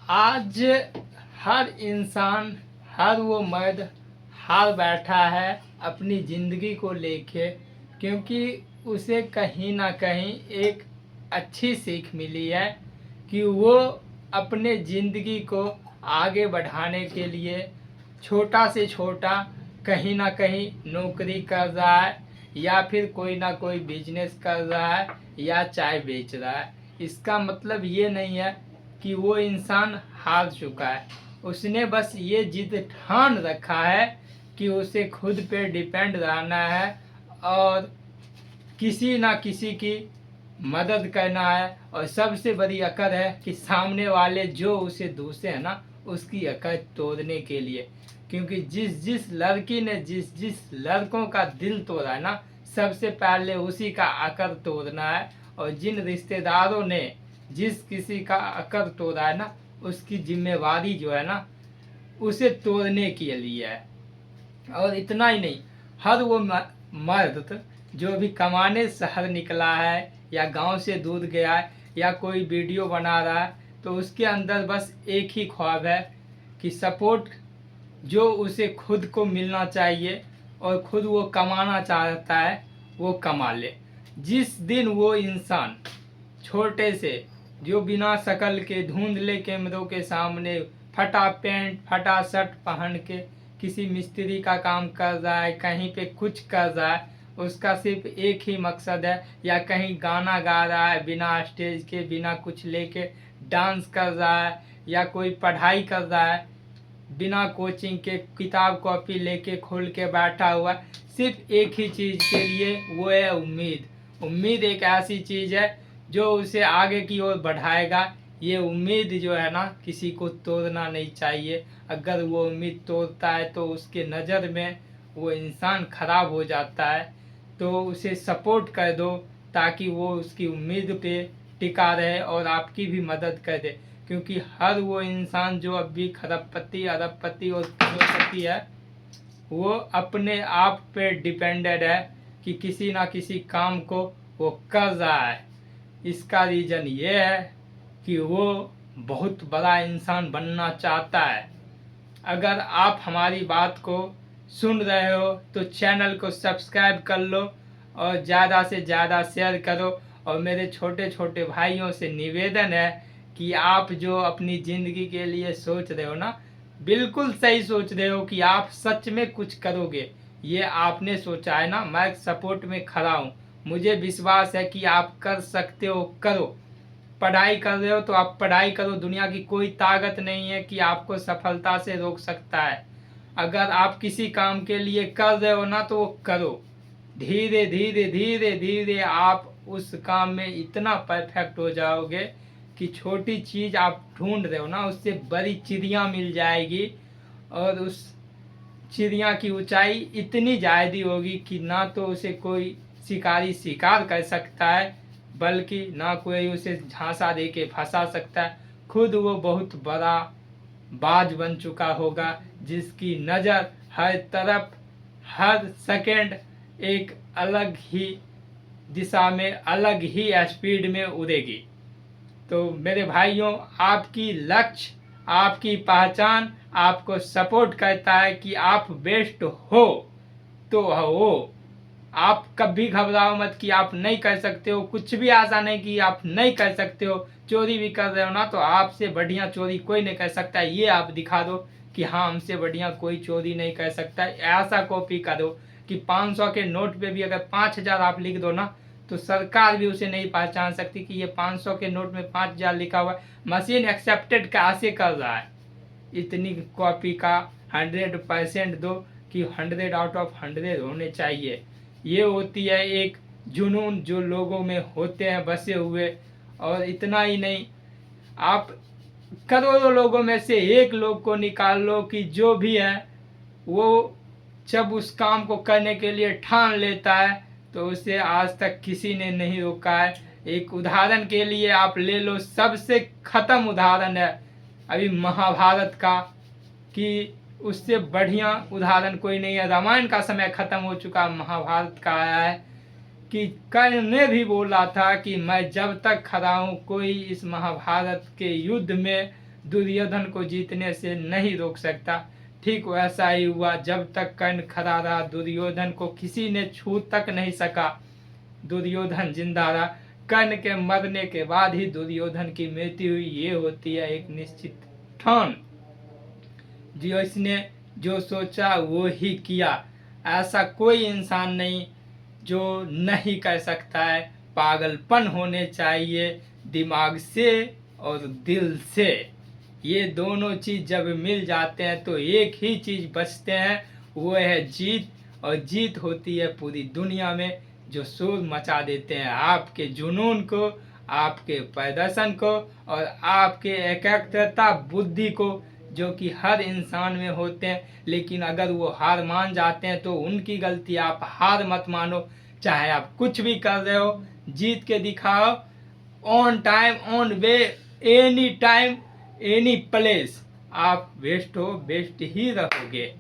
आज हर इंसान, हर वो मर्द हार बैठा है अपनी ज़िंदगी को लेके, क्योंकि उसे कहीं ना कहीं एक अच्छी सीख मिली है कि वो अपने ज़िंदगी को आगे बढ़ाने के लिए छोटा से छोटा कहीं ना कहीं नौकरी कर रहा है, या फिर कोई ना कोई बिजनेस कर रहा है, या चाय बेच रहा है। इसका मतलब ये नहीं है कि वो इंसान हार चुका है। उसने बस ये जिद ठान रखा है कि उसे खुद पे डिपेंड रहना है और किसी ना किसी की मदद करना है। और सबसे बड़ी अकड़ है कि सामने वाले जो उसे दूसरे हैं ना, उसकी अकड़ तोड़ने के लिए। क्योंकि जिस जिस लड़की ने जिस जिस लड़कों का दिल तोड़ा है ना, सबसे पहले उसी का अकड़ तोड़ना है। और जिन रिश्तेदारों ने जिस किसी का अकड़ तोड़ा है ना, उसकी जिम्मेवारी जो है ना, उसे तोड़ने के लिए है। और इतना ही नहीं, हर वो मर्द जो भी कमाने शहर निकला है, या गांव से दूर गया है, या कोई वीडियो बना रहा है, तो उसके अंदर बस एक ही ख्वाब है कि सपोर्ट जो उसे खुद को मिलना चाहिए और खुद वो कमाना चाहता है, वो कमा ले। जिस दिन वो इंसान छोटे से, जो बिना शकल के धुंधले कैमरों के सामने फटा पैंट फटा शर्ट पहन के किसी मिस्त्री का काम कर रहा है, कहीं पे कुछ कर रहा है, उसका सिर्फ एक ही मकसद है, या कहीं गाना गा रहा है बिना स्टेज के, बिना कुछ लेके डांस कर रहा है, या कोई पढ़ाई कर रहा है बिना कोचिंग के, किताब कॉपी लेके खोल के बैठा हुआ, सिर्फ एक ही चीज़ के लिए, वो है उम्मीद। उम्मीद एक ऐसी चीज़ है जो उसे आगे की ओर बढ़ाएगा। ये उम्मीद जो है ना, किसी को तोड़ना नहीं चाहिए। अगर वो उम्मीद तोड़ता है तो उसके नज़र में वो इंसान खराब हो जाता है। तो उसे सपोर्ट कर दो ताकि वो उसकी उम्मीद पे टिका रहे और आपकी भी मदद कर दे। क्योंकि हर वो इंसान जो अभी खरबपति अरबपति और करोड़पति है, वो अपने आप पे डिपेंडेड है कि किसी ना किसी काम को वो कर रहा है। इसका रीज़न ये है कि वो बहुत बड़ा इंसान बनना चाहता है। अगर आप हमारी बात को सुन रहे हो तो चैनल को सब्सक्राइब कर लो और ज़्यादा से ज़्यादा शेयर करो। और मेरे छोटे छोटे भाइयों से निवेदन है कि आप जो अपनी ज़िंदगी के लिए सोच रहे हो ना, बिल्कुल सही सोच रहे हो कि आप सच में कुछ करोगे। ये आपने सोचा है ना, मैं सपोर्ट में खड़ा हूँ। मुझे विश्वास है कि आप कर सकते हो, करो। पढ़ाई कर रहे हो तो आप पढ़ाई करो, दुनिया की कोई ताकत नहीं है कि आपको सफलता से रोक सकता है। अगर आप किसी काम के लिए कर रहे हो ना, तो वो करो। धीरे धीरे धीरे धीरे आप उस काम में इतना परफेक्ट हो जाओगे कि छोटी चीज़ आप ढूंढ रहे हो ना, उससे बड़ी चिड़िया मिल जाएगी। और उस चिड़िया की ऊंचाई इतनी ज़्यादा होगी कि ना तो उसे कोई शिकारी शिकार कर सकता है, बल्कि ना कोई उसे झांसा दे के फंसा सकता है। खुद वो बहुत बड़ा बाज बन चुका होगा, जिसकी नज़र हर तरफ हर सेकंड एक अलग ही दिशा में, अलग ही स्पीड में उड़ेगी। तो मेरे भाइयों, आपकी लक्ष्य, आपकी पहचान आपको सपोर्ट करता है कि आप बेस्ट हो तो हो। आप कभी घबराओ मत कि आप नहीं कर सकते हो। कुछ भी ऐसा नहीं कि आप नहीं कर सकते हो। चोरी भी कर रहे हो ना, तो आपसे बढ़िया चोरी कोई नहीं कर सकता। ये आप दिखा दो कि हाँ, हमसे बढ़िया कोई चोरी नहीं कर सकता। ऐसा कॉपी करो कि 500 के नोट पे भी अगर 5000 आप लिख दो ना, तो सरकार भी उसे नहीं पहचान सकती कि ये 500 के नोट में 5000 लिखा हुआ है। मशीन एक्सेप्टेड कैसे कर रहा है? इतनी कॉपी का 100% दो कि 100 आउट ऑफ 100 होने चाहिए। ये होती है एक जुनून जो लोगों में होते हैं बसे हुए। और इतना ही नहीं, आप करोड़ों लोगों में से एक लोग को निकाल लो कि जो भी है वो जब उस काम को करने के लिए ठान लेता है तो उसे आज तक किसी ने नहीं रोका है। एक उदाहरण के लिए आप ले लो, सबसे ख़त्म उदाहरण है अभी महाभारत का, कि उससे बढ़िया उदाहरण कोई नहीं है। रामायण का समय खत्म हो चुका, महाभारत का आया है कि कर्ण ने भी बोला था कि मैं जब तक खड़ा हूँ, कोई इस महाभारत के युद्ध में दुर्योधन को जीतने से नहीं रोक सकता। ठीक वैसा ही हुआ, जब तक कर्ण खड़ा रहा दुर्योधन को किसी ने छू तक नहीं सका। दुर्योधन जिंदा रहा। कर्ण के मरने के बाद ही दुर्योधन की मृत्यु हुई। ये होती है एक निश्चित ठान। जो इसने जो सोचा वो ही किया। ऐसा कोई इंसान नहीं जो नहीं कर सकता है। पागलपन होने चाहिए दिमाग से और दिल से। ये दोनों चीज जब मिल जाते हैं तो एक ही चीज बचते हैं, वो है जीत। और जीत होती है पूरी दुनिया में जो शोर मचा देते हैं आपके जुनून को, आपके प्रदर्शन को और आपके एकाग्रता बुद्धि को, जो कि हर इंसान में होते हैं। लेकिन अगर वो हार मान जाते हैं तो उनकी गलती। आप हार मत मानो, चाहे आप कुछ भी कर रहे हो, जीत के दिखाओ। On time, on way, any time, any place. आप बेस्ट हो, बेस्ट ही रहोगे।